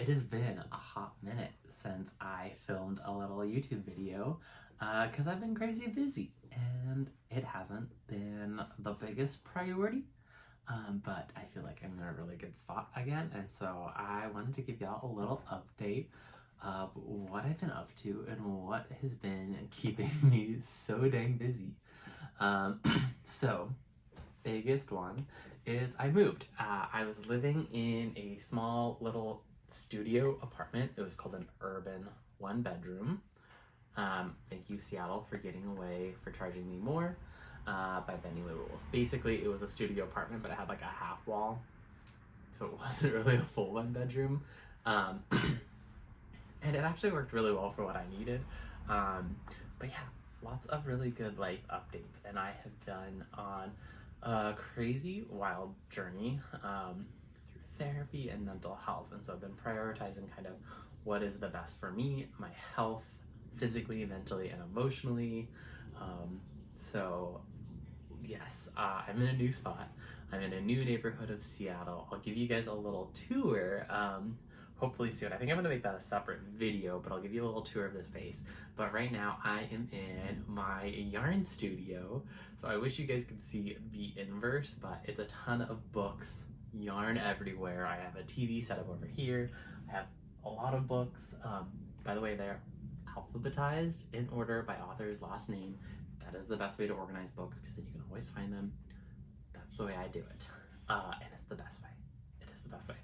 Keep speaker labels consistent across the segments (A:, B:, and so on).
A: It has been a hot minute since I filmed a little YouTube video because I've been crazy busy and it hasn't been the biggest priority. But I feel like I'm in a really good spot again, and so I wanted to give y'all a little update of what I've been up to and what has been keeping me so dang busy. Um, so, biggest one is I moved. I was living in a small little studio apartment. It was called an urban one bedroom. Thank you, Seattle, for getting away for charging me more by bending the rules. Basically, it was a studio apartment, but it had like a half wall, so it wasn't really a full one bedroom. And it actually worked really well for what I needed. But yeah, lots of really good life updates, and I have been on a crazy wild journey through therapy and mental health, and so I've been prioritizing kind of what is the best for me, my health, physically, mentally, and emotionally. So yes, I'm in a new spot. I'm in a new neighborhood of Seattle. I'll give you guys a little tour hopefully soon. I think I'm gonna make that a separate video, but I'll give you a little tour of the space. But right now I am in my yarn studio. So I wish you guys could see the inverse, but it's a ton of books, yarn everywhere. I have a TV set up over here. I have a lot of books. By the way, they're alphabetized in order by author's last name. That is the best way to organize books because then you can always find them. That's the way I do it. And it's the best way. It is the best way.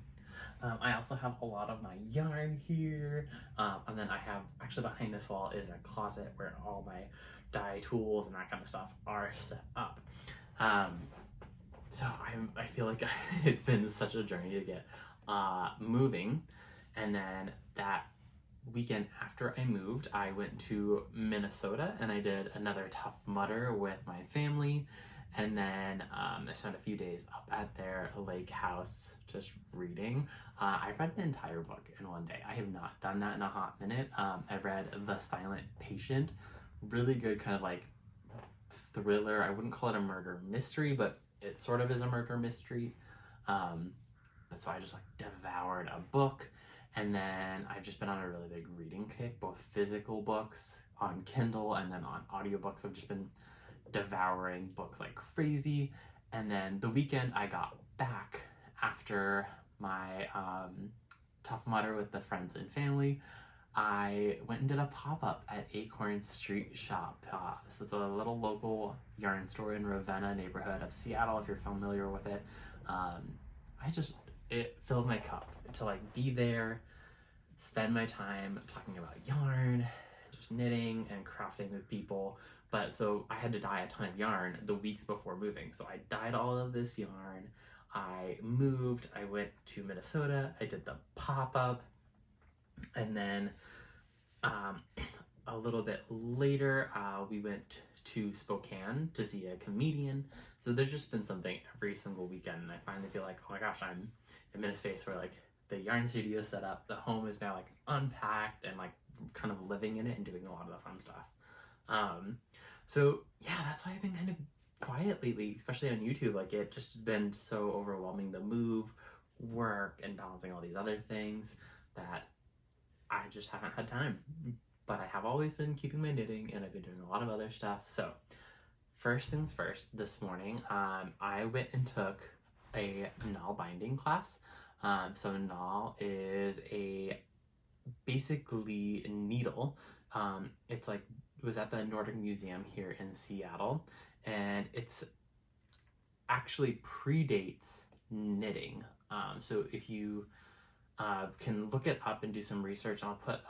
A: I also have a lot of my yarn here. And then I have, actually behind this wall is a closet where all my dye tools and that kind of stuff are set up. So I feel like it's been such a journey to get moving. And then that weekend after I moved, I went to Minnesota and I did another Tough Mudder with my family. And then I spent a few days up at their lake house just reading. I read an entire book in one day. I have not done that in a hot minute. I read The Silent Patient. Really good kind of like thriller. I wouldn't call it a murder mystery, but it sort of is a murder mystery. So I just like devoured a book. And then I've just been on a really big reading kick, both physical books on Kindle and then on audiobooks. I've just been devouring books like crazy. And then the weekend I got back after my Tough Mudder with the friends and family, I went and did a pop-up at Acorn Street Shop. So it's a little local yarn store in Ravenna neighborhood of Seattle, if you're familiar with it. It filled my cup to like be there, spend my time talking about yarn, just knitting and crafting with people. But so I had to dye a ton of yarn the weeks before moving. So I dyed all of this yarn. I moved, I went to Minnesota, I did the pop-up, and then a little bit later, we went to Spokane to see a comedian. So there's just been something every single weekend, and I finally feel like, oh my gosh, I'm in a space where like the yarn studio is set up, the home is now like unpacked and like kind of living in it and doing a lot of the fun stuff. So yeah, that's why I've been kind of quiet lately, especially on YouTube. Like it just has been so overwhelming, the move, work, and balancing all these other things that I just haven't had time. But I have always been keeping my knitting and I've been doing a lot of other stuff. So first things first, this morning, I went and took a Nail binding class. So Nail is a basically needle. It's like, it was at the Nordic Museum here in Seattle, and it's actually predates knitting. So if you can look it up and do some research, and I'll put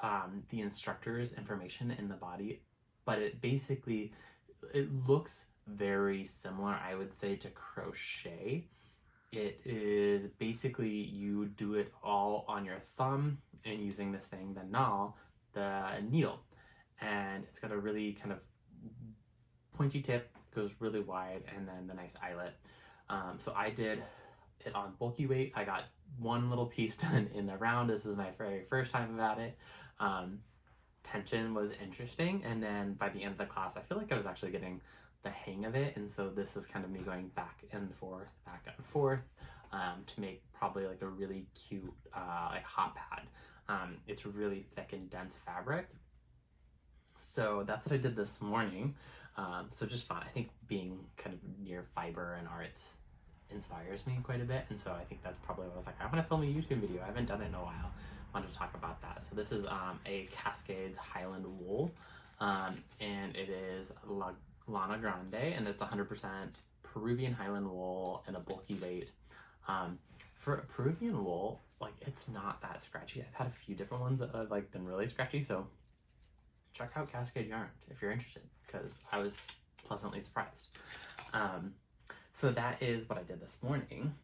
A: the instructor's information in the body, but it looks very similar, I would say, to crochet. It is basically you do it all on your thumb and using this thing, the nail, the needle, and it's got a really kind of pointy tip, goes really wide, and then the nice eyelet. So I did it on bulky weight. I got one little piece done in the round. This was my very first time about it. Tension was interesting, and then by the end of the class I feel like I was actually getting the hang of it, and so this is kind of me going back and forth to make probably like a really cute like hot pad. It's really thick and dense fabric. So that's what I did this morning. So just fun. I think being kind of near fiber and arts inspires me quite a bit, and so I think that's probably what I was like, I want to film a YouTube video. I haven't done it in a while. I wanted to talk about that. So this is a Cascades Highland wool, and it is Lana Grande, and it's 100% Peruvian Highland wool and a bulky weight. For a Peruvian wool, like, it's not that scratchy. I've had a few different ones that have like been really scratchy, so check out Cascade Yarn if you're interested, because I was pleasantly surprised. So that is what I did this morning.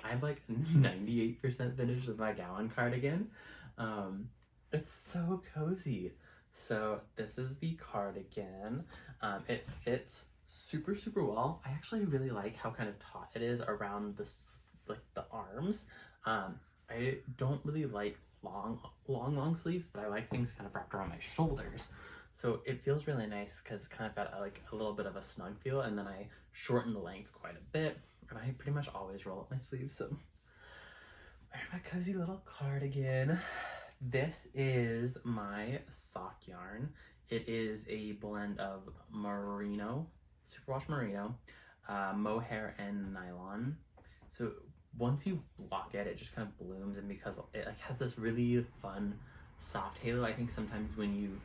A: I'm like 98% finished with my Gowan cardigan. It's so cozy. So this is the cardigan. It fits super well. I actually really like how kind of taut it is around this, like the arms. I don't really like long sleeves, but I like things kind of wrapped around my shoulders. So it feels really nice because it's kind of got a little bit of a snug feel, and then I shorten the length quite a bit, and I pretty much always roll up my sleeves. So wearing my cozy little cardigan. This is my sock yarn. It is a blend of merino, superwash merino, mohair, and nylon. So once you block it, it just kind of blooms, and because it like has this really fun soft halo, I think sometimes when you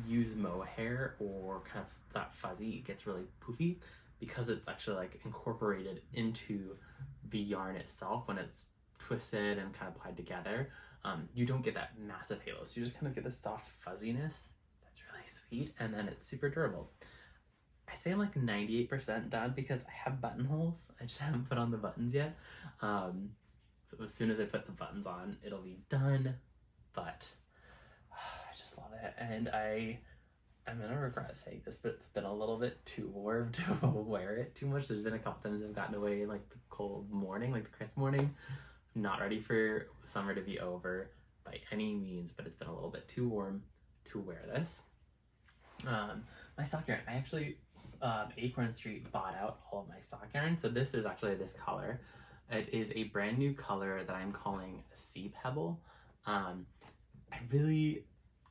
A: use mohair or kind of that fuzzy, it gets really poofy because it's actually like incorporated into the yarn itself when it's twisted and kind of applied together. You don't get that massive halo, so you just kind of get this soft fuzziness that's really sweet, and then it's super durable. I say I'm like 98% done because I have buttonholes. I just haven't put on the buttons yet. So as soon as I put the buttons on, it'll be done. But I just love it, and I'm gonna regret saying this, but it's been a little bit too warm to wear it too much. There's been a couple times I've gotten away in like the cold morning, like the crisp morning. I'm not ready for summer to be over by any means, but it's been a little bit too warm to wear this. My sock yarn, I actually Acorn Street bought out all of my sock yarn, so this is actually this color. It is a brand new color that I'm calling Sea Pebble. I really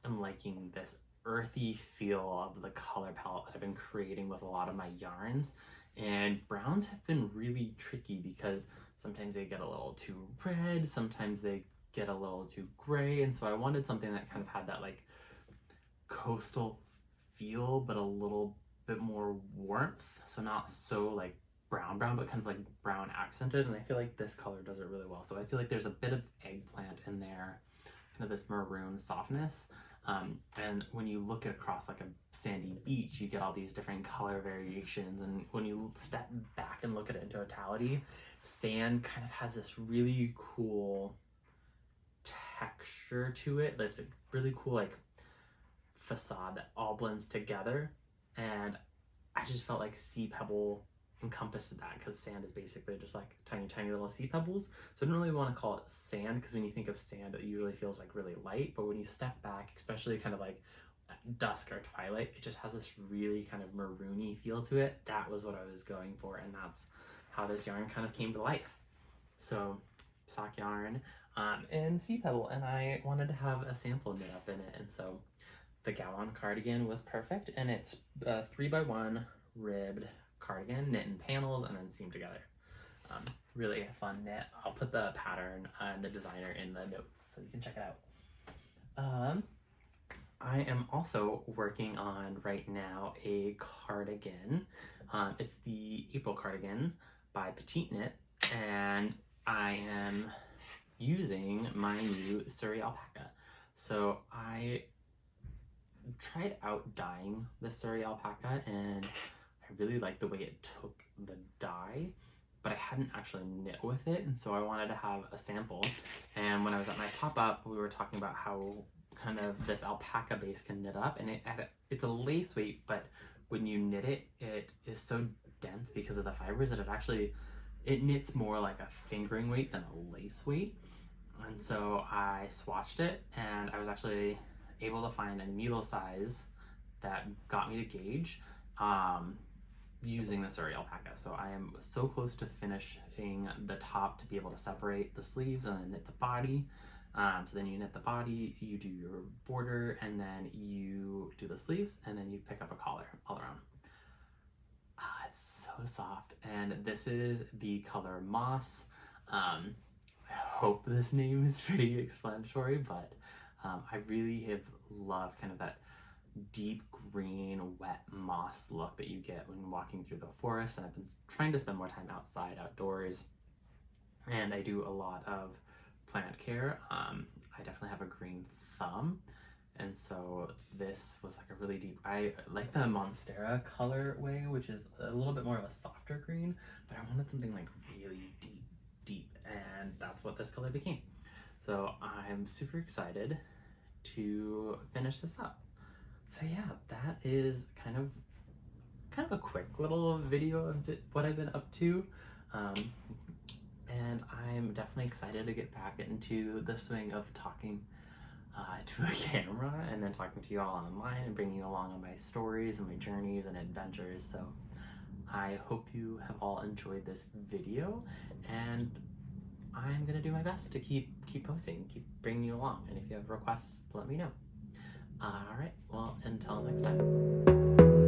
A: am liking this earthy feel of the color palette that I've been creating with a lot of my yarns, and browns have been really tricky because sometimes they get a little too red, sometimes they get a little too gray, and so I wanted something that kind of had that like coastal feel but a little bit more warmth, so not so like brown, but kind of like brown accented, and I feel like this color does it really well. So I feel like there's a bit of eggplant in there, kind of this maroon softness, and when you look across like a sandy beach, you get all these different color variations, and when you step back and look at it in totality, sand kind of has this really cool texture to it. There's a really cool like facade that all blends together, and I just felt like Sea Pebble encompassed that because sand is basically just like tiny little sea pebbles. So I didn't really want to call it sand because when you think of sand, it usually feels like really light, but when you step back, especially kind of like dusk or twilight, it just has this really kind of maroony feel to it. That was what I was going for, and that's how this yarn kind of came to life. So sock yarn and Sea Pebble, and I wanted to have a sample knit up in it, and so the Gowan cardigan was perfect, and it's 3x1 ribbed cardigan, knit in panels and then seamed together. Really a fun knit. I'll put the pattern and the designer in the notes so you can check it out. I am also working on right now a cardigan. It's the April cardigan by Petite Knit, and I am using my new Surrey alpaca. So I tried out dyeing the Surrey alpaca, and I really liked the way it took the dye, but I hadn't actually knit with it, and so I wanted to have a sample. And when I was at my pop-up, we were talking about how kind of this alpaca base can knit up, and it's a lace weight, but when you knit it, it is so dense because of the fibers that it knits more like a fingering weight than a lace weight. And so I swatched it, and I was actually able to find a needle size that got me to gauge, using the Surrey alpaca. So I am so close to finishing the top to be able to separate the sleeves and then knit the body. So then you knit the body, you do your border, and then you do the sleeves, and then you pick up a collar all around. It's so soft, and this is the color Moss. I hope this name is pretty explanatory, but I really have loved kind of that deep green wet moss look that you get when walking through the forest, and I've been trying to spend more time outside, outdoors, and I do a lot of plant care. I definitely have a green thumb, and so this was like a really deep, I like the Monstera colorway, which is a little bit more of a softer green, but I wanted something like really deep, and that's what this color became. So I'm super excited to finish this up. So yeah, that is kind of a quick little video of what I've been up to. And I'm definitely excited to get back into the swing of talking to a camera and then talking to you all online and bringing you along on my stories and my journeys and adventures. So I hope you have all enjoyed this video, and I'm gonna do my best to keep posting, keep bringing you along. And if you have requests, let me know. All right, well, until next time.